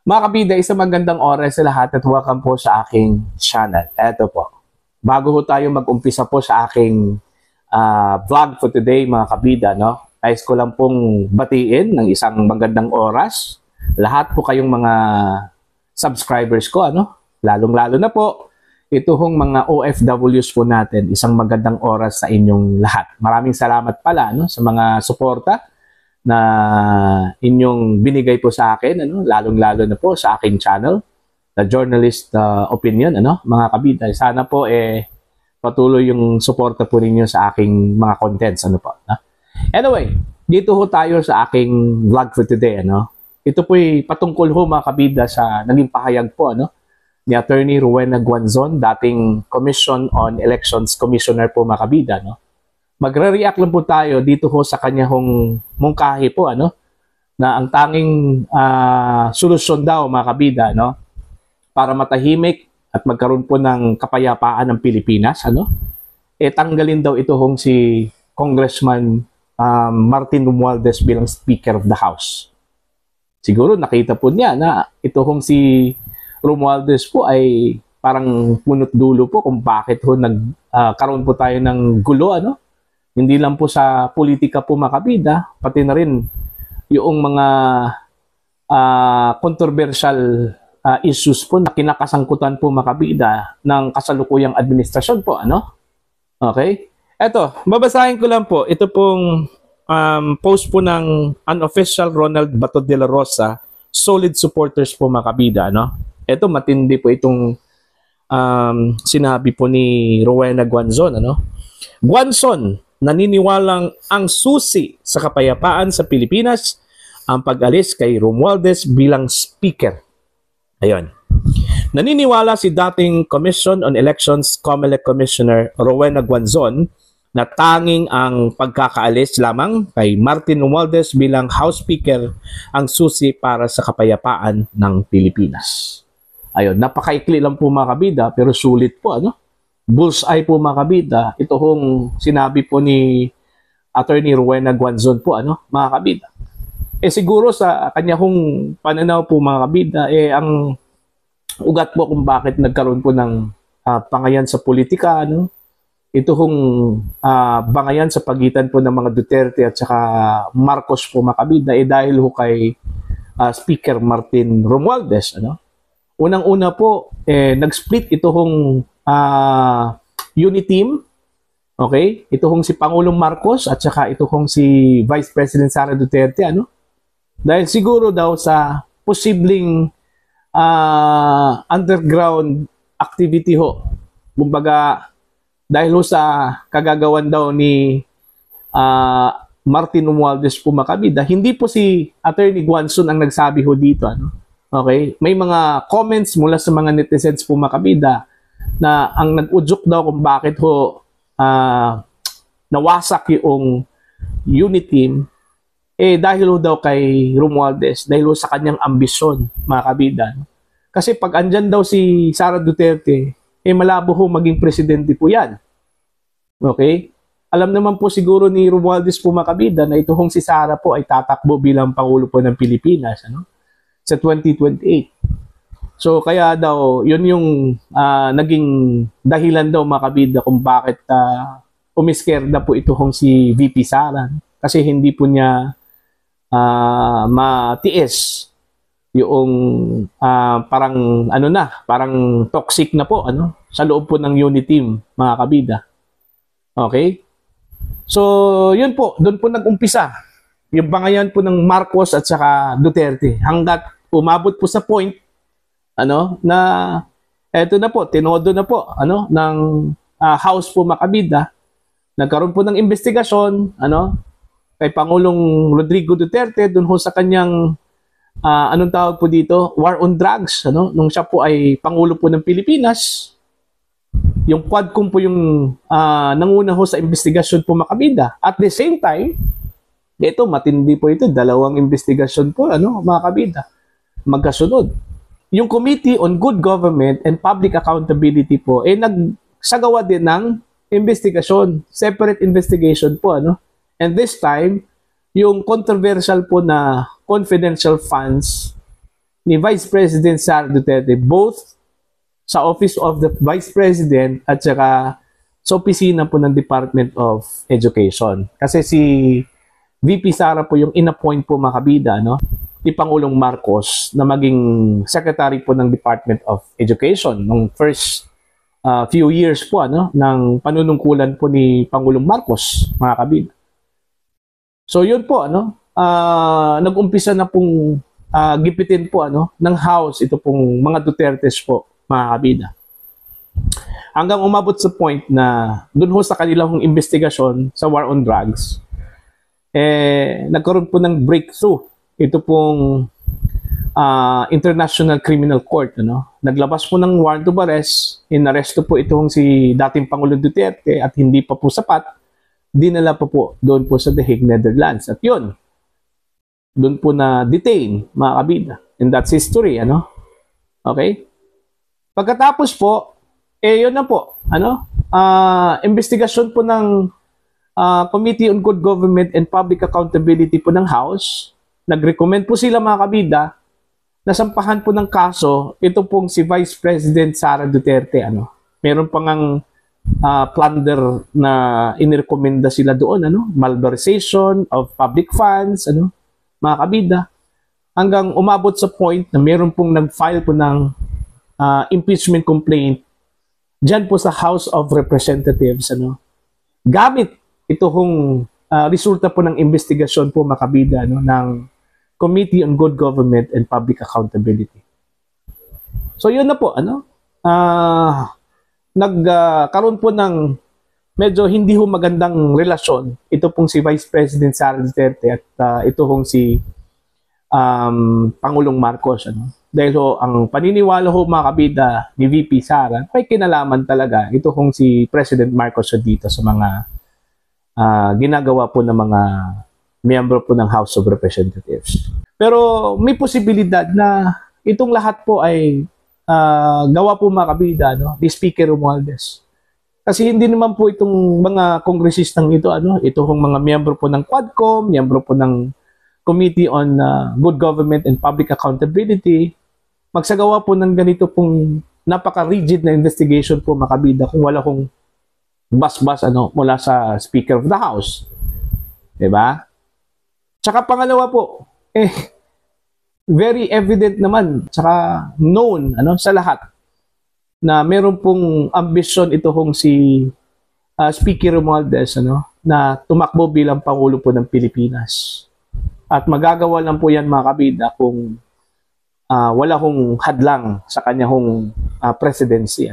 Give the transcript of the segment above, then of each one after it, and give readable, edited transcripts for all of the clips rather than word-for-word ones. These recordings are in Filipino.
Mga kabida, isang magandang oras sa lahat at welcome po sa aking channel. Eto po. Bago ho tayo mag-umpisa po sa aking vlog for today, mga kabida, no? Ayos ko lang pong batiin ng isang magandang oras. Lahat po kayong mga subscribers ko, ano? Lalong-lalo na po, ito hong mga OFWs po natin, isang magandang oras sa inyong lahat. Maraming salamat pala, no? Sa mga suporta na inyong binigay po sa akin, ano, lalong-lalo na po sa aking channel, The Journalist Opinion, ano, mga kabida. Sana po patuloy yung suporta po ninyo sa aking mga contents, ano po. No? Anyway, dito ho tayo sa aking vlog for today, ano. Ito po'y patungkol ho, mga kabida, sa naging pahayag po, ano, ni Attorney Rowena Guanzon, dating Commission on Elections Commissioner po, mga kabida, no. Magre-react lang po tayo dito ho sa kanya hong mungkahi po, ano, na ang tanging solusyon daw, mga kabida, no, para matahimik at magkaroon po ng kapayapaan ng Pilipinas, ano, tanggalin daw ito hong si Congressman Martin Romualdez bilang Speaker of the House. Siguro nakita po niya na ito hong si Romualdez po ay parang punot dulo po kung bakit ho nagkaroon po tayo ng gulo, ano. Hindi lang po sa politika po, mga kabida, pati na rin yung mga controversial issues po na kinakasangkutan po, mga kabida, ng kasalukuyang administrasyon po, ano? Okay? Eto, babasahin ko lang po. Ito pong post po ng unofficial Ronald Bato de la Rosa, solid supporters po, mga kabida, ano? Ito, matindi po itong sinabi po ni Rowena Guanzon, ano? Guanzon, naniniwalang ang susi sa kapayapaan sa Pilipinas ang pag-alis kay Romualdez bilang speaker. Ayun. Naniniwala si dating Commission on Elections COMELEC Commissioner Rowena Guanzon na tanging ang pagkakaalis lamang kay Martin Romualdez bilang House Speaker ang susi para sa kapayapaan ng Pilipinas. Ayun, napakaikli lang po, mga kabida, pero sulit po, ano? Bullseye po, mga kabida. Ito hong sinabi po ni Attorney Rowena Guanzon po, ano, mga kabida. Siguro sa kanya hong pananaw po, mga kabida, ang ugat po kung bakit nagkaroon po ng bangayan sa politika, ano. Ito hong bangayan sa pagitan po ng mga Duterte at saka Marcos po, mga kabida, dahil ho kay Speaker Martin Romualdez, ano. Unang-una po, nag-split ito hong unit team, okay? Ito hong si Pangulong Marcos at saka ito hong si Vice President Sara Duterte, ano? Dahil siguro daw sa posibleng underground activity ho. Kumbaga, dahil ho sa kagagawan daw ni Martin Romualdez po, mga kabida, hindi po si Attorney Guanzon ang nagsabi ho dito, ano? Okay? May mga comments mula sa mga netizens po, mga kabida, na ang nag-udyok daw kung bakit ho nawasak yung unit team, dahil ho daw kay Romualdez, dahil ho sa kanyang ambisyon, mga kabida. Kasi pag andyan daw si Sara Duterte, malabo ho maging presidente po yan. Okay? Alam naman po siguro ni Romualdez po, mga kabida, na ito hong si Sara po ay tatakbo bilang Pangulo po ng Pilipinas, ano? Sa 2028. So kaya daw, yun yung naging dahilan daw, mga kabida, kung bakit umiskerda po ito hong si VP Sara. Kasi hindi po niya matiis yung parang ano na, parang toxic na po, ano, sa loob po ng unit team, mga kabida. Okay? So yun po, doon po nag-umpisa yung bangayan po ng Marcos at saka Duterte, hanggat umabot po sa point, ano, na eto na po, tinodo na po, ano, ng House po, mga kabida. Nagkaroon po ng investigasyon, ano, kay Pangulong Rodrigo Duterte dun ho sa kanyang anong tawag po dito, war on drugs, ano, nung siya po ay Pangulo po ng Pilipinas. Yung Quadcom po yung nanguna ho sa investigasyon po, mga kabida. At the same time, ito, matindi po ito, dalawang investigasyon po, ano, mga kabida, magkasunod. Yung Committee on Good Government and Public Accountability po, nagsagawa din ng investigation, separate investigation po, ano. And this time, yung controversial po na confidential funds ni Vice President Sara Duterte, both sa Office of the Vice President at saka sa opisina po ng Department of Education. Kasi si VP Sara po yung inappoint po mga kabida, no, ni Pangulong Marcos na maging secretary po ng Department of Education nung first few years po ng panunungkulan po ni Pangulong Marcos, mga kabida. So yun po, nag-umpisa na pong gipitin po ng House ito pong mga Dutertes po, mga kabida. Hanggang umabot sa point na dun ho sa kanilang investigasyon sa war on drugs, nagkaroon po ng breakthrough. Ito pong International Criminal Court. Naglabas po ng warrant of arrest, inaresto po itong si dating Pangulong Duterte at hindi pa po sapat, dinala pa po doon po sa The Hague, Netherlands. At yun, doon po na detain, mga kabida. And that's history, Okay? Pagkatapos po, yun na po, investigasyon po ng Committee on Good Government and Public Accountability po ng House. Nag-recommend po sila, mga kabida, na sampahan po ng kaso ito pong si Vice President Sara Duterte. Meron pa ngang plunder na inirekomenda sila doon, malversation of public funds, mga kabida. Hanggang umabot sa point na meron pong nag-file po ng impeachment complaint dyan po sa House of Representatives, gamit ito hong resulta po ng investigasyon po, mga kabida, ng Committee on Good Government and Public Accountability. So yun na po, nagkaroon po ng medyo hindi ho magandang relasyon ito pong si Vice President Sara Duterte at ito hong si Pangulong Marcos. Dahil ho, ang paniniwala ho, mga kabida, ni VP Sara, may kinalaman talaga ito hong si President Marcos dito sa mga ginagawa po ng mga miyembro po ng House of Representatives. Pero may posibilidad na itong lahat po ay gawa po, mga kabida, ni Speaker Romualdez. Kasi hindi naman po itong mga kongresistang ito, ito hong mga miyembro po ng Quadcom, miyembro po ng Committee on Good Government and Public Accountability, magsagawa po ng ganito pong napaka-rigid na investigation po, mga kabida, kung wala kong bas-bas mula sa Speaker of the House. Diba? Tsaka pangalawa po, very evident naman, tsaka known sa lahat na meron pong ambisyon ito hong si Speaker Romualdez na tumakbo bilang Pangulo po ng Pilipinas. At magagawa lang po yan, mga kabida, kung wala hong hadlang sa kanya hong presidency.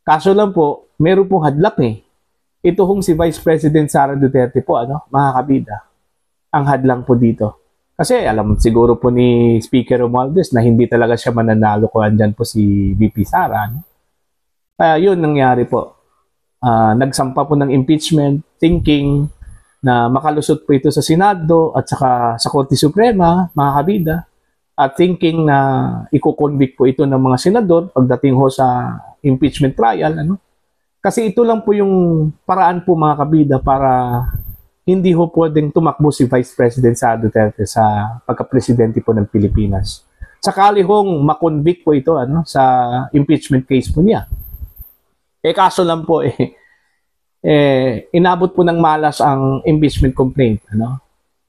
Kaso lang po, meron pong hadlak Ito hong si Vice President Sara Duterte po, mga kabida, ang hadlang po dito. Kasi alam siguro po ni Speaker Romualdez na hindi talaga siya mananalo kung andyan po si VP Sara. Kaya yun nangyari po. Nagsampa po ng impeachment, thinking na makalusot po ito sa Senado at saka sa Korte Suprema, mga kabida, at thinking na iko-convict po ito ng mga senador pagdating ho sa impeachment trial. Kasi ito lang po yung paraan po, mga kabida, para hindi ho pwedeng tumakbo si Vice President Sara Duterte sa pagka-presidente po ng Pilipinas. Sakali hong makonvict po ito sa impeachment case po niya. Kaso lang po, inabot po ng malas ang impeachment complaint.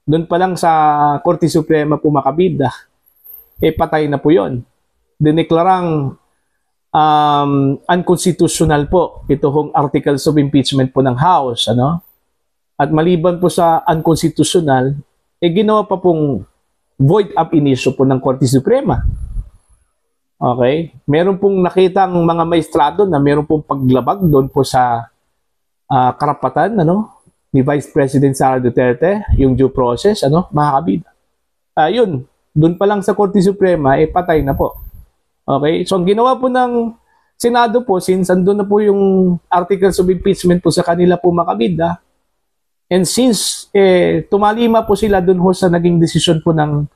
Doon pa lang sa Korte Suprema po, mga kabida, patay na po yun. Dineklarang unconstitutional po ito hong articles of impeachment po ng House. At maliban po sa unconstitutional, ginawa pa pong void ab initio po ng Korte Suprema. Okay? Meron pong nakitang mga maestrado na meron pong paglabag doon po sa karapatan ni Vice President Sara Duterte, yung due process, mga kabida. Yun, doon pa lang sa Korte Suprema, patay na po. Okay? So, ang ginawa po ng Senado po, since andun na po yung articles of impeachment po sa kanila po, mga kabida, and since tumalima po sila dun ho sa naging desisyon po ng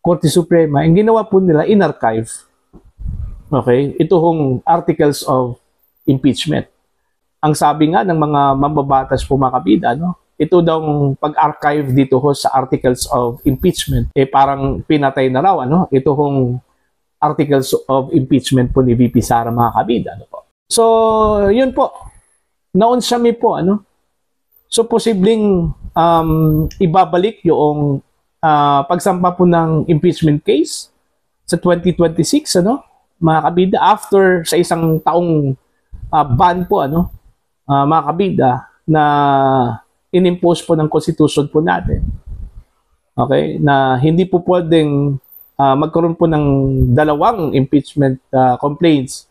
Korte Suprema, ang ginawa po nila, in-archive. Okay? Ito hong articles of impeachment. Ang sabi nga ng mga mambabatas po, mga kabida, ito daw pag-archive dito ho sa articles of impeachment, parang pinatay na raw. Ito hong articles of impeachment po ni VP Sara, mga kabida. Ano po. So, yun po. Naunsami po, ano? So, posibleng ibabalik yung pagsampa po ng impeachment case sa 2026, ano? Mga kabida, after sa isang taong ban po, ano? Mga kabida, na inimpose po ng Constitution po natin. Okay? Na hindi po pwedeng magkaroon po ng dalawang impeachment complaints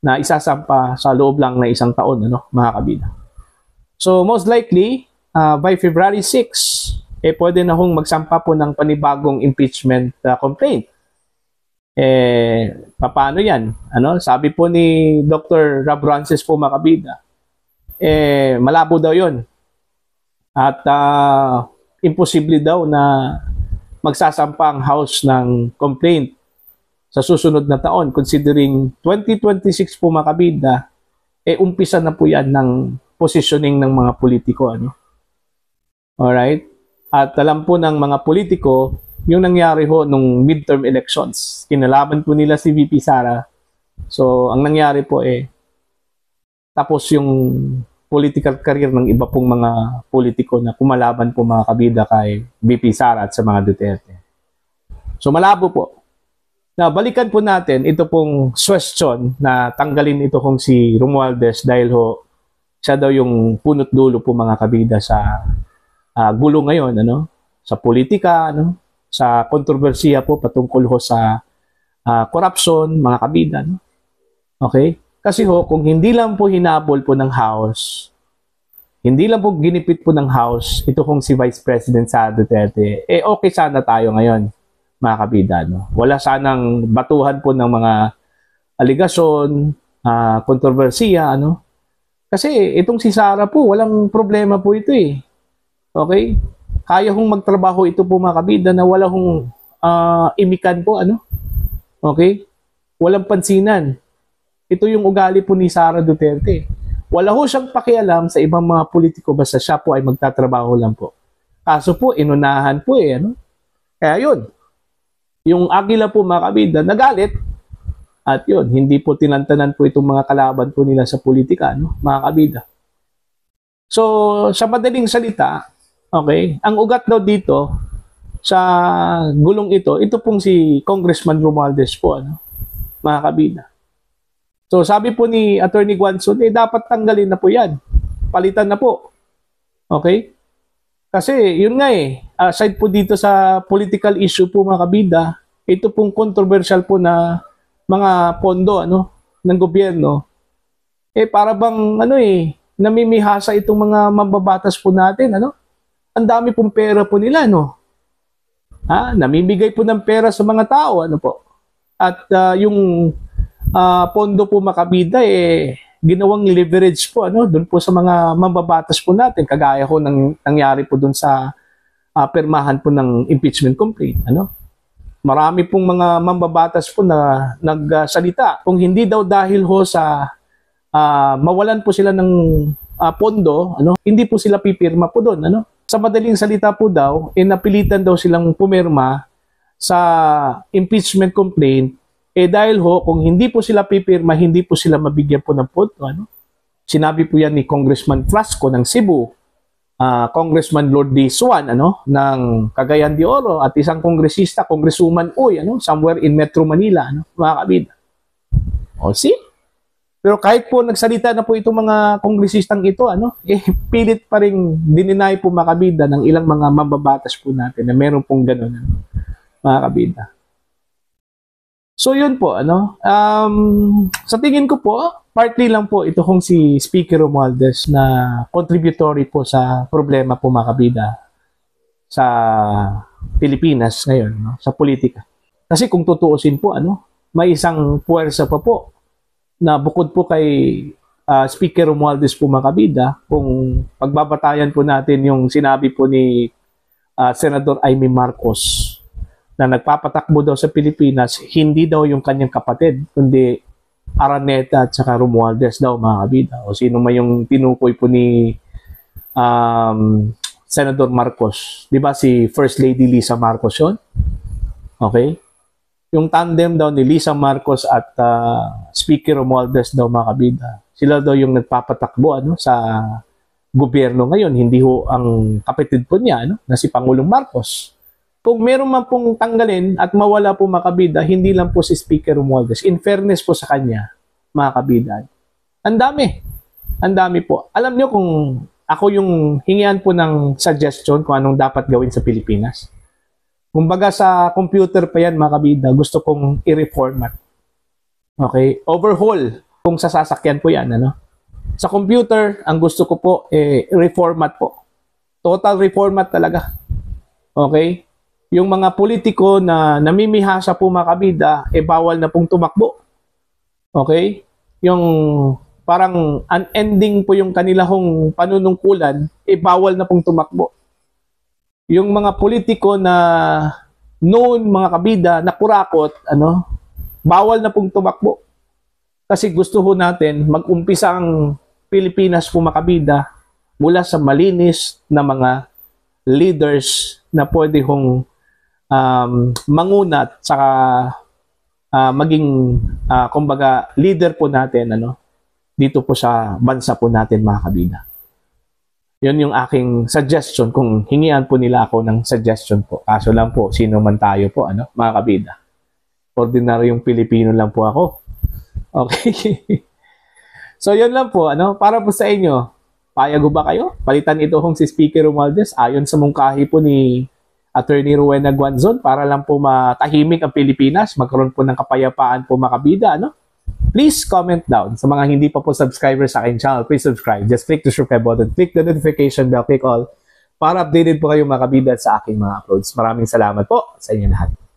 na isasampa sa loob lang na isang taon, ano, mga kabida. So, most likely, by February 6, pwede na hong magsampa po ng panibagong impeachment complaint. Paano yan? Ano? Sabi po ni Dr. Rob Rances po, mga kabida, malabo daw yon. At imposible daw na magsasampa ang House ng complaint sa susunod na taon, considering 2026 po, mga kabida, umpisa na po yan ng positioning ng mga politiko. Ano? Alright? At alam po ng mga politiko, yung nangyari ho nung midterm elections, kinalaban po nila si VP Sara. So, ang nangyari po tapos yung political career ng iba pong mga politiko na kumalaban po, mga kabida, kay VP Sara at sa mga Duterte. So, malabo po. Na balikan po natin ito pong question na tanggalin ito kung si Romualdez dahil ho siya daw yung punot dulo po, mga kabida, sa gulo ngayon, ano? Sa politika, ano? Sa kontrobersiya po patungkol ho sa corruption, mga kabida, no? Okay? Kasi ho, kung hindi lang po hinabol po ng House, hindi lang po ginipit po ng House, ito kung si Vice President Sara Duterte, okay sana tayo ngayon, mga kabida, no? Wala sanang batuhan po ng mga aligasyon, kontrobersiya, ano? Kasi itong si Sara po, walang problema po ito Okay? Kaya hong magtrabaho ito po, mga kabida, na wala hong imikan po, ano? Okay? Walang pansinan. Ito yung ugali po ni Sara Duterte. Wala ho siyang pakialam sa ibang mga politiko, basta siya po ay magtatrabaho lang po. Kaso po, inunahan po ano? Kaya yun, yung Agila po, mga kabida, nagalit. At yun, hindi po tinantanan po itong mga kalaban po nila sa politika, no? Mga kabida. So, sa madaling salita, okay, ang ugat daw dito sa gulong ito pong si Congressman Romualdez po, ano? Mga kabida. So, sabi po ni Attorney Guanzon, dapat tanggalin na po yan. Palitan na po. Okay? Kasi, yun nga aside po dito sa political issue po, mga kabida, ito pong controversial po na mga pondo, ano, ng gobyerno, para bang, namimihasa itong mga mambabatas po natin, ano? Ang dami pong pera po nila, no? Namimigay po ng pera sa mga tao, ano po? At yung pondo po, mga kabida, ginawang leverage po, ano, doon po sa mga mambabatas po natin, kagaya ko ng nangyari po doon sa permahan po ng impeachment complaint, ano? Marami pong mga mambabatas po na nagsalita. Kung hindi daw dahil ho sa mawalan po sila ng pondo, ano, hindi po sila pipirma po doon, ano? Sa madaling salita po daw, napilitan daw silang pumirma sa impeachment complaint, dahil ho, kung hindi po sila pipirma, hindi po sila mabigyan po ng pondo, ano? Sinabi po yan ni Congressman Flasco ng Cebu, Congressman Lord D. Swan, ano, ng Cagayan de Oro, at isang kongresista, Congresswoman Uy, ano, somewhere in Metro Manila, ano, mga kabida. O, see? Pero kahit po nagsalita na po itong mga kongresistang ito, ano, pilit pa rin dininay po, mga kabida, ng ilang mga mambabatas po natin na meron pong gano'n, ano, mga kabida. So, yun po, ano, sa tingin ko po, partly lang po ito kung si Speaker Romualdez na contributory po sa problema po, mga kabida, sa Pilipinas ngayon, no? Sa politika. Kasi kung tutuusin po, ano, may isang puwersa pa po na bukod po kay Speaker Romualdez po, mga kabida, kung pagbabatayan po natin yung sinabi po ni Senador Amy Marcos na nagpapatakbo daw sa Pilipinas, hindi daw yung kanyang kapatid, kundi Araneta at saka Romualdez daw, mga kabida. O sino man yung tinukoy po ni Senator Marcos. Di ba si First Lady Lisa Marcos yun? Okay? yung tandem daw ni Lisa Marcos at Speaker Romualdez daw mga kabida. Sila daw yung nagpapatakbo sa gobyerno ngayon, hindi ho ang kapatid po niya na si Pangulong Marcos. Kung meron man pong tanggalin at mawala po mga kabida, hindi lang po si Speaker Romualdez. In fairness po sa kanya, mga kabida. Ang dami. Ang dami po. Alam niyo kung ako yung hingian po ng suggestion kung anong dapat gawin sa Pilipinas. Kumbaga sa computer pa yan mga kabida, gusto kong i-reformat. Okay? Overhaul kung sa sasakyan po yan. Sa computer, ang gusto ko po reformat po. Total reformat talaga. Okay? Yung mga politiko na namimihasa po mga kabida, bawal na pong tumakbo. Okay? Yung parang unending po yung kanilang panunungkulan, bawal na pong tumakbo. Yung mga politiko na noon mga kabida, na kurakot, bawal na pong tumakbo. Kasi gusto ho natin mag-umpisa ang Pilipinas po mga kabida mula sa malinis na mga leaders na pwede hong mangunat saka maging kumbaga leader po natin dito po sa bansa po natin mga kabida. Yun yung aking suggestion kung hingian po nila ako ng suggestion po. Kaso lang po, sino man tayo po, mga kabida. Ordinaryong Pilipino lang po ako. Okay. So, yun lang po, para po sa inyo, payag ba kayo? Palitan ito si Speaker Romualdez ayon sa mungkahi po ni Attorney Rowena Guanzon para lang po matahimik ang Pilipinas, magkaroon po ng kapayapaan po mga kabida, Please comment down. Sa mga hindi pa po subscribers sa aking channel, please subscribe. Just click the subscribe button, click the notification bell, click all para updated po kayo mga kabida sa aking mga uploads. Maraming salamat po sa inyo lahat.